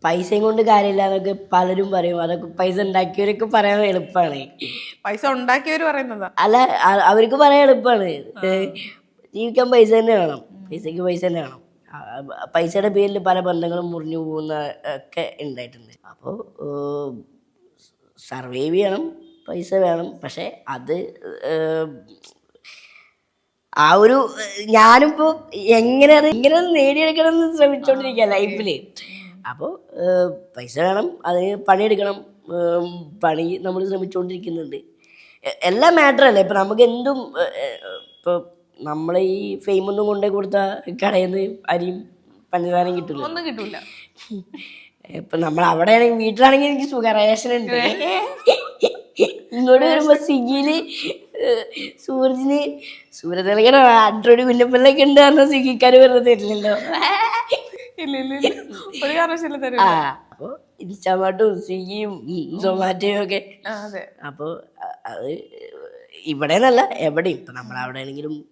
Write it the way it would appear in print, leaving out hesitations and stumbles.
പൈസയും കൊണ്ട് കാര്യമില്ല എന്നൊക്കെ പലരും പറയും. അതൊക്കെ പൈസ ഉണ്ടാക്കിയവരൊക്കെ പറയാൻ എളുപ്പമാണ്. പൈസ ഉണ്ടാക്കിയവര് പറയുന്നതാ. അല്ല, അവർക്ക് പറയാൻ എളുപ്പമാണ്. ജീവിക്കാൻ പൈസ തന്നെ വേണം, പൈസക്ക് പൈസ തന്നെ വേണം. പൈസയുടെ പേരിൽ പല ബന്ധങ്ങളും മുറിഞ്ഞു പോകുന്ന ഒക്കെ ഉണ്ടായിട്ടുണ്ട്. അപ്പോൾ സർവൈവ് ചെയ്യണം, പൈസ വേണം. പക്ഷെ അത് ആ ഒരു ഞാനിപ്പോൾ എങ്ങനെ നേടിയെടുക്കണം എന്ന് ശ്രമിച്ചുകൊണ്ടിരിക്കുക ലൈഫിൽ. അപ്പോൾ പൈസ വേണം, അതിന് പണിയെടുക്കണം. പണി നമ്മൾ ശ്രമിച്ചുകൊണ്ടിരിക്കുന്നുണ്ട്. എല്ലാം മാറ്റർ അല്ലേ. ഇപ്പം നമുക്ക് എന്തും ഇപ്പോൾ നമ്മളെ ഈ ഫെയിമൊന്നും കൊണ്ടേ കൊടുത്താൽ കടയിൽ നിന്ന് അരിയും പഞ്ചസാരയും കിട്ടില്ല, ഒന്നും കിട്ടൂല. ഇപ്പം നമ്മൾ അവിടെ ആണെങ്കിൽ വീട്ടിലാണെങ്കിൽ എനിക്ക് സുഖം, റേഷൻ ഉണ്ട്. ഇങ്ങോട്ട് വരുമ്പോൾ സ്വിഗ്ഗിയിൽ സൂര്യത്തിലൊക്കെ ആൻഡ്രോയിഡ് കുഞ്ഞപ്പല്ലൊക്കെ ഉണ്ട് പറഞ്ഞാൽ സ്വിഗ്ഗിക്കാർ വെറുതെ തരില്ലല്ലോ. ഒരു കാരണവശാലും അപ്പോൾ ഇൻസ്റ്റാമാർട്ടും സ്വിഗ്ഗിയും സൊമാറ്റോയും ഒക്കെ. അപ്പോൾ അത് ഇവിടെ നിന്നല്ല, എവിടെയും. ഇപ്പം നമ്മളവിടെ ആണെങ്കിലും